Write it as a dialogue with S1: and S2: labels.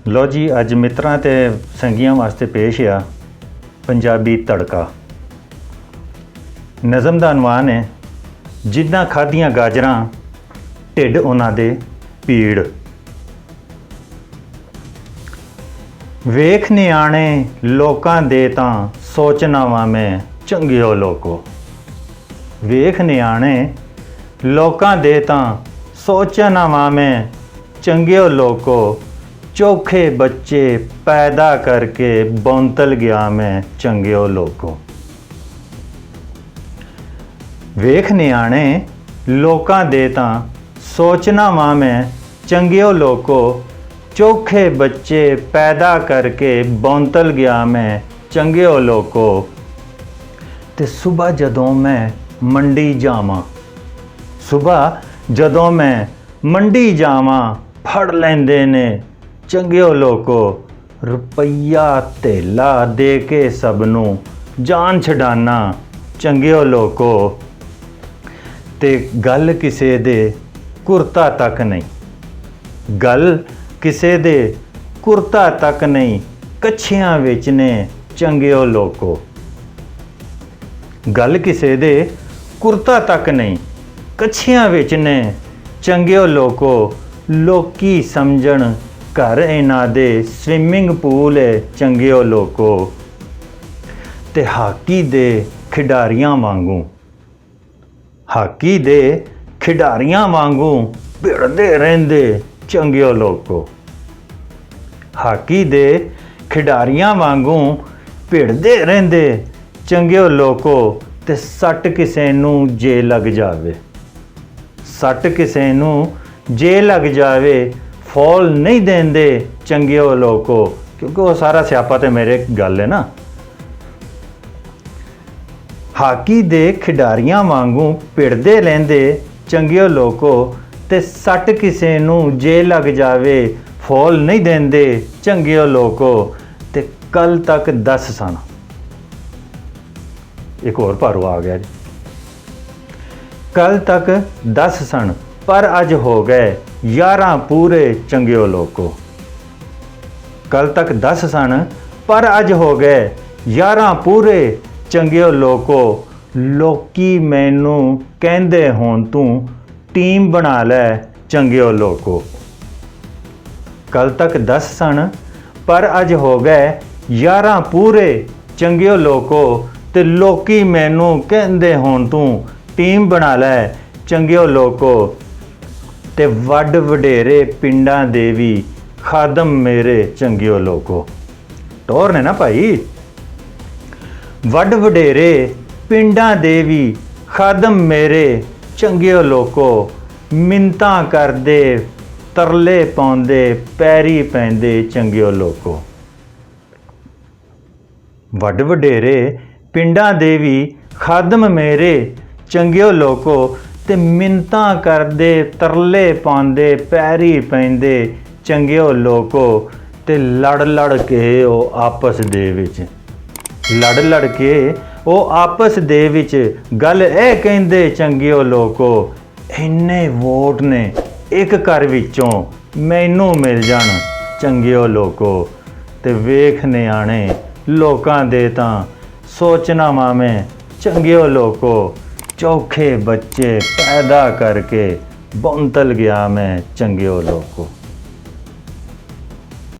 S1: लो जी, अज मित्रां ते संगियां वास्ते पेश आ पंजाबी तड़का। नज़म दा अनवान है, जिद्दां खादियां गाजरां ढिड उन्हां दे पीड़। वेख नियाणे लोकां दे तां सोचना वां मैं चंगियो लोको। वेख नियाणे लोकां दे तां सोचना वां मैं चंगियो लोको। चोखे बच्चे पैदा करके बौंतल गया मैं चंगियो लोको। वेख नियाणे लोकां दे तां सोचना वां मैं चंगियो लोको। चोखे बच्चे पैदा करके बौंतल गया मैं चंगियो लोको। ते सुबह जदों मैं मंडी जावां, सुबह जदों मैं मंडी जावां फड़ लैंदे ने चंगियो लोको। रुपया धेला दे के सबनू जान छडाना चंगियो लोको। ते गल किसे दे कुर्ता तक नहीं, गल किसे दे कुर्ता तक नहीं कच्छियां विच ने चंगियो लोको। गल किसे दे कुर्ता तक नहीं कच्छियां विच ने चंगियो लोको। लोकी समझण घर इन्हां दे स्विमिंग पूल है चंगियो लोको। ते हाकी दे खिडारियां वांगू, हाकी दे खिडारियां वांगू भिड़दे रहिंदे चंगियो लोको। हाकी दे खिडारियां वांगू भिड़दे रहिंदे चंगियो लोको। ते सट किसे नू जे लग जावे, सट किसे नू जे लग जावे फॉल नहीं देंदे चंगियो लोको। क्योंकि वो सारा स्यापा तो मेरे गल है ना। हाकी दे खिडारियां वांगू भिड़दे लैंदे चंगियो लोको। ते सट किसे नू जे लग जावे फॉल नहीं देंदे चंगियो लोको। ते कल तक 10 सन, एक और भारू आ गया जी। कल तक 10 सन पर अज हो गए 11 पूरे चंगियो लोको। कल तक 10 सन पर अज हो गए 11 पूरे चंगियो लोको। लोकी मैनू कहंदे होण तू टीम बना लै चंगियो लोको। कल तक 10 सन पर अज हो गए 11 पूरे चंगियो लोको। ते लोकी मैनू कहंदे होण तू टीम बना लै चंगियो लोको। ते वड वडेरे पिंडां दे वी खादम मेरे चंगियो लोको। टोर ने ना भाई। वड वडेरे पिंडां दे वी खादम मेरे चंगियो लोको। मिन्नतां करदे तरले पाउंदे पैरी पैंदे चंगियो लोको। वड वडेरे पिंडां दे वी खादम मेरे चंगियो लोको। ते मिन्नतां करदे तरले पाउंदे पैरी पैंदे चंगियो लोको। ते लड़ लड़ के ओ आपस दे विच, लड़ लड़ के ओ आपस दे विच गल ए कहंदे चंगियो लोको। इन्ने वोट ने एक घर विचों मैनू मिल जाण चंगियो लोको। ते वेख नियाणे लोकां दे तां सोचना वां मैं चंगियो लोको। चोखे बच्चे पैदा करके बौंतल गया मैं चंगियो लोको।